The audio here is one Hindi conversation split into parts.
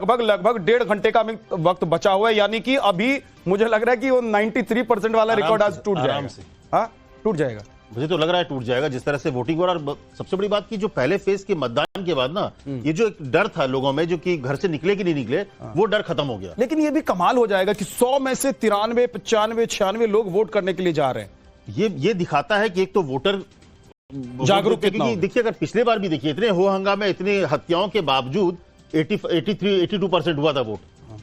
लगभग 1.5 घंटे का वक्त बचा हुआ है, यानी कि अभी मुझे लग रहा है कि वो 93% वाला रिकॉर्ड आज टूट जाएगा। हाँ, टूट जाएगा। मुझे तो लग रहा है टूट जाएगा जिस तरह से वोटिंग हो रहा है। और सबसे बड़ी बात की जो पहले फेज के मतदान के बाद ना ये जो एक डर था लोगों में, जो कि घर से निकले कि नहीं निकले, वो डर खत्म हो गया। लेकिन ये भी कमाल हो जाएगा कि 100 में से 93, 95, 96 लोग वोट करने के लिए जा रहे हैं। ये दिखाता है कि एक तो वोटर जागरूक कितना हो। देखिए, अगर पिछले बार भी देखिए इतने हो हंगामे, इतनी हत्याओं के बावजूद 82% हुआ था वोट।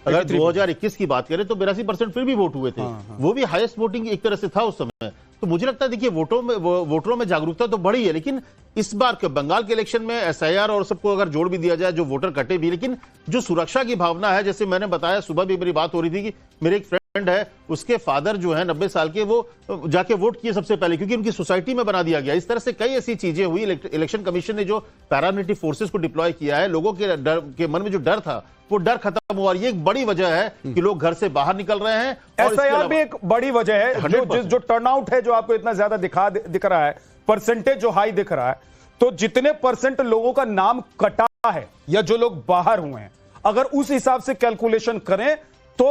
अगर 2021 की बात करें तो 82% फिर भी वोट हुए थे। वो भी हाईएस्ट वोटिंग एक तरह से था उस समय। तो मुझे लगता है देखिए वोटरों में जागरूकता तो बढ़ी है, लेकिन इस बार के बंगाल के इलेक्शन में एसआईआर और सबको अगर जोड़ भी दिया जाए, जो वोटर कटे भी, लेकिन जो सुरक्षा की भावना है, जैसे मैंने बताया सुबह भी मेरी बात हो रही थी कि मेरे एक फ्रेंड है, उसके फादर जो है 90 साल के, वो जाके वोट किए सबसे पहले, क्योंकि उनकी सोसाइटी में बना दिया गया। इस तरह से कई ऐसी चीजें हुई। इलेक्शन कमीशन ने जो पैरामिलिट्री फोर्सेस को डिप्लॉय किया है, लोगों के मन में जो डर था वो डर खत्म हुआ। ये एक बड़ी वजह है कि लोग घर से बाहर निकल रहे हैं। एसआईआर भी एक बड़ी वजह है। जो टर्नआउट है, जो आपको इतना ज्यादा दिख रहा है, परसेंटेज जो हाई दिख रहा है, तो जितने परसेंट लोगों का नाम कटा है या जो लोग बाहर हुए हैं, अगर उस हिसाब से कैलकुलेशन करें तो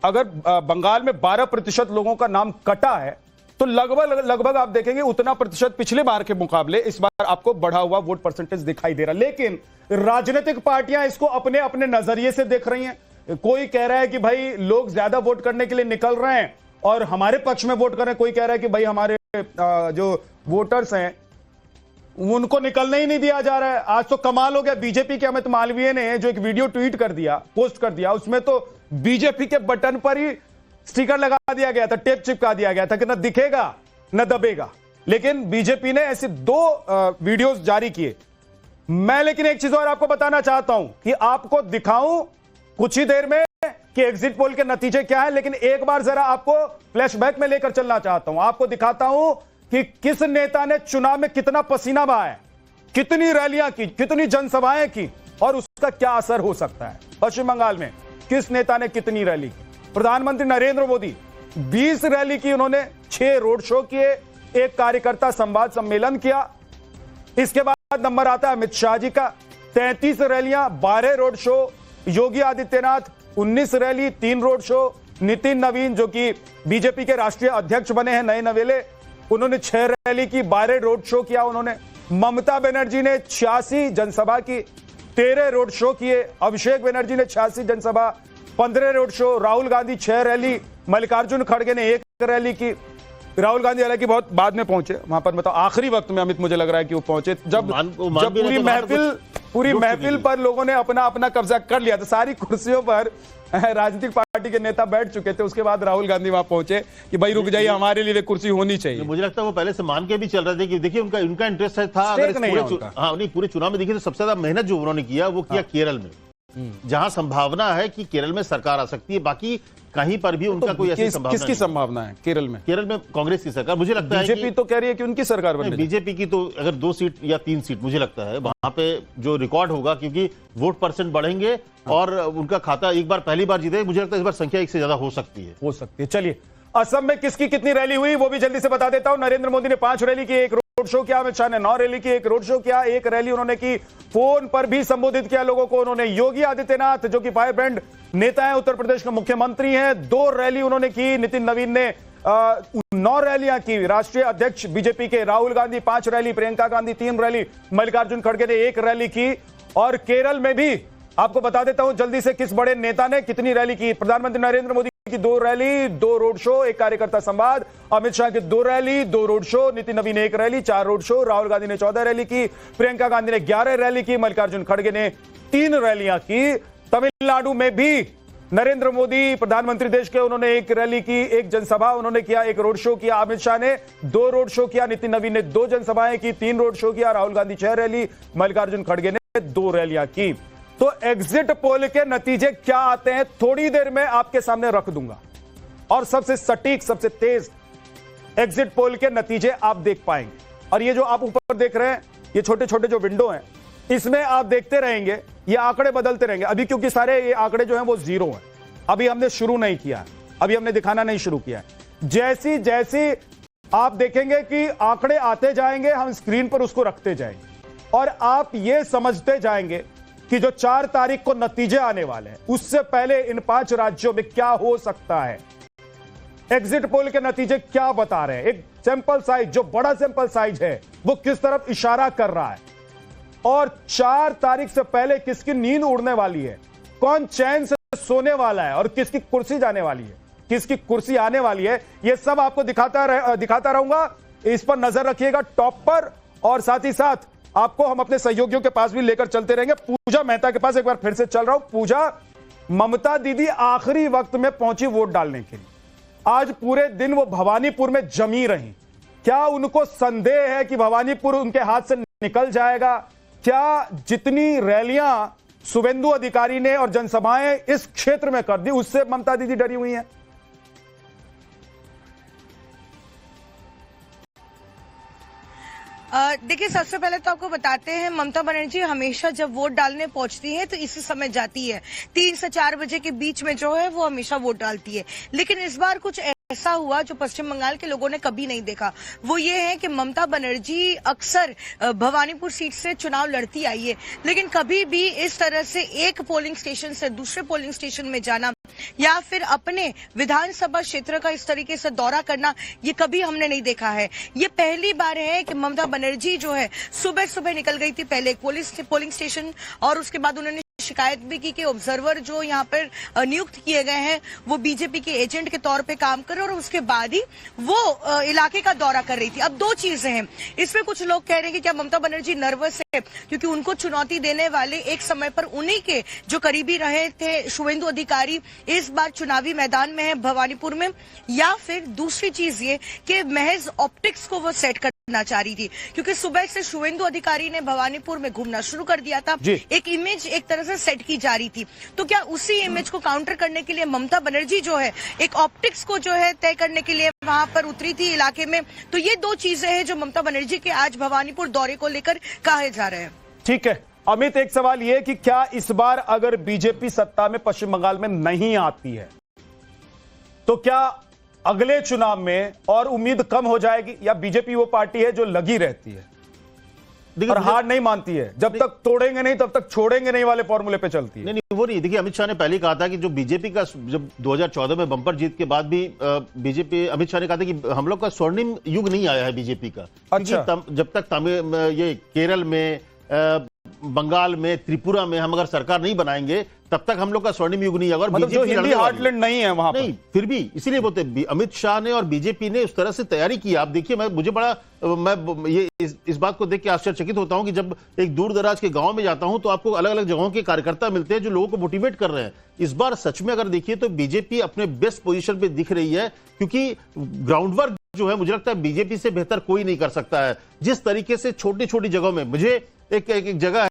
अगर बंगाल में 12% लोगों का नाम कटा है, तो लगभग आप देखेंगे उतना प्रतिशत पिछले बार के मुकाबले इस बार आपको बढ़ा हुआ वोट परसेंटेज दिखाई दे रहा। लेकिन राजनीतिक पार्टियां इसको अपने अपने नजरिए से देख रही हैं। कोई कह रहा है कि भाई लोग ज्यादा वोट करने के लिए निकल रहे हैं और हमारे पक्ष में वोट कर रहे हैं। कोई कह रहा है कि भाई हमारे जो वोटर्स हैं उनको निकलने ही नहीं दिया जा रहा है। आज तो कमाल हो गया, बीजेपी के अमित मालवीय ने जो एक वीडियो ट्वीट कर दिया, पोस्ट कर दिया, उसमें तो बीजेपी के बटन पर ही स्टिकर लगा दिया गया था, टेप चिपका दिया गया था कि न दिखेगा न दबेगा। लेकिन बीजेपी ने ऐसे 2 वीडियोस जारी किए। मैं लेकिन एक चीज और आपको बताना चाहता हूं कि आपको दिखाऊं कुछ ही देर में कि एग्जिट पोल के नतीजे क्या है, लेकिन एक बार जरा आपको फ्लैशबैक में लेकर चलना चाहता हूं। आपको दिखाता हूं कि किस नेता ने चुनाव में कितना पसीना बहाया, कितनी रैलियां की, कितनी जनसभाएं की और उसका क्या असर हो सकता है। पश्चिम बंगाल में किस नेता ने कितनी रैली की? प्रधानमंत्री नरेंद्र मोदी 20 रैली की, उन्होंने 6 रोड शो किए, 1 कार्यकर्ता संवाद सम्मेलन किया। इसके बाद नंबर आता है अमित शाह जी का, 33 रैलियां, 12 road show. Yogi Adityanath 19 rally, 3 road show. Nitin नवीन जो कि बीजेपी के राष्ट्रीय अध्यक्ष बने हैं नए नवेले, उन्होंने 6 रैली की, 12 रोड शो किया उन्होंने। ममता बनर्जी ने 86 जनसभा की, 13 रोड शो किए। अभिषेक बनर्जी ने 86 जनसभा, 15 road show. Rahul Gandhi 6 rally, Mallikarjun खड़गे ने 1 रैली की। राहुल गांधी हालांकि बहुत बाद में पहुंचे वहां पर, मतलब आखिरी वक्त में अमित मुझे लग रहा है कि वो पहुंचे जब पूरी महफिल पर लोगों ने अपना अपना कब्जा कर लिया था। सारी कुर्सियों पर राजनीतिक पार्टी के नेता बैठ चुके थे। उसके बाद राहुल गांधी वहां पहुंचे कि भाई रुक जाइए, हमारे लिए कुर्सी होनी चाहिए। मुझे लगता है वो पहले से मान के भी चल रहे थे कि देखिए उनका इंटरेस्ट था। अगर पूरे चुनाव में देखिए तो सबसे ज्यादा मेहनत जो उन्होंने किया वो किया केरल में, जहां संभावना है कि केरल में सरकार आ सकती है। बाकी कहीं पर भी उनका कोई ऐसी संभावना किसकी संभावना है केरल में? केरल में कांग्रेस की सरकार, मुझे लगता है बीजेपी तो कह रही है कि उनकी सरकार बने। बीजेपी की तो अगर 2 सीट या 3 सीट मुझे लगता है वहां पे जो रिकॉर्ड होगा, क्योंकि वोट परसेंट बढ़ेंगे और उनका खाता एक बार पहली बार जीते। मुझे लगता है इस बार संख्या 1 से ज्यादा हो सकती है। चलिए, असम में किसकी कितनी रैली हुई वो भी जल्दी से बता देता हूं। नरेंद्र मोदी ने 5 रैली की, 1 रोड शो किया। अमित शाह ने 9 रैली की, 1 रोड शो किया। 1 रैली उन्होंने की, फोन पर भी संबोधित किया लोगों को उन्होंने। योगी आदित्यनाथ जो कि फायर ब्रांड नेता है, उत्तर प्रदेश के मुख्यमंत्री हैं, 2 रैली उन्होंने की। नितिन नवीन ने 9 रैलियां की। राष्ट्रीय अध्यक्ष बीजेपी के राहुल गांधी 5 रैली, प्रियंका गांधी 3 रैली, मल्लिकार्जुन खड़गे ने 1 रैली की। और केरल में भी आपको बता देता हूं जल्दी से किस बड़े नेता ने कितनी रैली की। प्रधानमंत्री नरेंद्र मोदी की 2 रैली, 2 रोड शो, 1 कार्यकर्ता संवाद। अमित शाह की 2 रैली, 2 रोड शो। नितिन नवीन 1 rally, 4 road show. Rahul Gandhi ने 14 रैली की, प्रियंका गांधी ने 11 रैली की, मल्लिकार्जुन खड़गे ने 3 रैलियां की। तमिलनाडु में भी नरेंद्र मोदी प्रधानमंत्री देश के, उन्होंने 1 रैली की, 1 जनसभा उन्होंने किया, 1 रोड शो किया। अमित शाह ने 2 रोड शो किया, नितिन नवीन ने 2 जनसभाएं की, 3 रोड शो किया। राहुल गांधी 6 रैली, मल्लिकार्जुन खड़गे ने 2 रैलियां की। तो एग्जिट पोल के नतीजे क्या आते हैं थोड़ी देर में आपके सामने रख दूंगा, और सबसे सटीक, सबसे तेज एग्जिट पोल के नतीजे आप देख पाएंगे। और ये जो आप ऊपर देख रहे हैं, ये छोटे छोटे जो विंडो हैं, इसमें आप देखते रहेंगे, ये आंकड़े बदलते रहेंगे। अभी क्योंकि सारे ये आंकड़े जो हैं वो 0 हैं, अभी हमने शुरू नहीं किया है, अभी हमने दिखाना नहीं शुरू किया है। जैसी जैसी आप देखेंगे कि आंकड़े आते जाएंगे, हम स्क्रीन पर उसको रखते जाएंगे और आप ये समझते जाएंगे कि जो 4 तारीख को नतीजे आने वाले हैं उससे पहले इन 5 राज्यों में क्या हो सकता है, एग्जिट पोल के नतीजे क्या बता रहे हैं, एक सैंपल साइज जो बड़ा सैंपल साइज है वो किस तरफ इशारा कर रहा है, और 4 तारीख से पहले किसकी नींद उड़ने वाली है, कौन चैन से सोने वाला है और किसकी कुर्सी जाने वाली है, किसकी कुर्सी आने वाली है, यह सब आपको दिखाता रहूंगा। इस पर नजर रखिएगा टॉप पर, और साथ ही साथ आपको हम अपने सहयोगियों के पास भी लेकर चलते रहेंगे। पूजा मेहता के पास एक बार फिर से चल रहा हूं। पूजा, ममता दीदी आखिरी वक्त में पहुंची वोट डालने के लिए, आज पूरे दिन वो भवानीपुर में जमी रही, क्या उनको संदेह है कि भवानीपुर उनके हाथ से निकल जाएगा? क्या जितनी रैलियां शुभेंदु अधिकारी ने और जनसभाएं इस क्षेत्र में कर दी उससे ममता दीदी डरी हुई हैं? देखिए, सबसे पहले तो आपको बताते हैं, ममता बनर्जी हमेशा जब वोट डालने पहुंचती हैं तो इसी समय जाती है, 3 से 4 बजे के बीच में जो है वो हमेशा वोट डालती है। लेकिन इस बार कुछ ऐसा हुआ जो पश्चिम बंगाल के लोगों ने कभी नहीं देखा। वो ये है कि ममता बनर्जी अक्सर भवानीपुर सीट से चुनाव लड़ती आई है, लेकिन कभी भी इस तरह से एक पोलिंग स्टेशन से दूसरे पोलिंग स्टेशन में जाना या फिर अपने विधानसभा क्षेत्र का इस तरीके से दौरा करना, ये कभी हमने नहीं देखा है। ये पहली बार है कि ममता बनर्जी जो है सुबह सुबह निकल गई थी, पहले एक पोलिंग स्टेशन, और उसके बाद उन्होंने शिकायत भी की कि ऑब्जर्वर जो यहाँ पर नियुक्त किए गए हैं वो बीजेपी के एजेंट के तौर पे काम कर रहे हैं, और उसके बाद ही वो इलाके का दौरा कर रही थी। अब 2 चीजें हैं इसमें, कुछ लोग कह रहे हैं कि क्या ममता बनर्जी नर्वस है क्योंकि उनको चुनौती देने वाले एक समय पर उन्हीं के जो करीबी रहे थे शुभेंदु अधिकारी इस बार चुनावी मैदान में है भवानीपुर में, या फिर दूसरी चीज ये कि महज ऑप्टिक्स को वो सेट करना चाह रही थी, क्योंकि सुबह से शुभेंदु अधिकारी ने भवानीपुर में घूमना शुरू कर दिया था, एक इमेज एक तरह से सेट की जा रही थी। तो क्या उसी इमेज को काउंटर करने के लिए ममता बनर्जी जो है एक ऑप्टिक्स को जो है तय करने के लिए वहां पर उतरी थी इलाके में? तो ये 2 चीजें हैं जो ममता बनर्जी के आज भवानीपुर दौरे को लेकर कहे जा रहे हैं। ठीक है अमित, एक सवाल यह कि क्या इस बार अगर बीजेपी सत्ता में पश्चिम बंगाल में नहीं आती है तो क्या अगले चुनाव में और उम्मीद कम हो जाएगी, या बीजेपी वो पार्टी है जो लगी रहती है और हार नहीं मानती है, जब तक तोड़ेंगे नहीं तब तक छोड़ेंगे नहीं वाले फॉर्मूले पे चलती है? नहीं, वो नहीं। देखिए, अमित शाह ने पहले कहा था कि जो बीजेपी का, जब 2014 में बम्पर जीत के बाद भी बीजेपी, अमित शाह ने कहा था कि हम लोग का स्वर्णिम युग नहीं आया है बीजेपी का। अच्छा। जब तक ये केरल में, बंगाल में, त्रिपुरा में हम अगर सरकार नहीं बनाएंगे तब तक हम लोग का स्वर्णिम युग नहीं होगा। मतलब जो हिंदी हार्टलैंड नहीं है वहां नहीं, फिर भी इसीलिए बोलते अमित शाह ने और बीजेपी ने उस तरह से तैयारी की। आप देखिए, मैं ये इस बात को देख के आश्चर्यचकित होता हूं कि जब एक दूर दराज के गांव में जाता हूं तो आपको अलग अलग जगहों के कार्यकर्ता मिलते हैं जो लोगों को मोटिवेट कर रहे हैं। इस बार सच में अगर देखिए तो बीजेपी अपने बेस्ट पोजीशन पे दिख रही है, क्योंकि ग्राउंड वर्क जो है मुझे लगता है बीजेपी से बेहतर कोई नहीं कर सकता है। जिस तरीके से छोटी छोटी जगहों में, मुझे एक जगह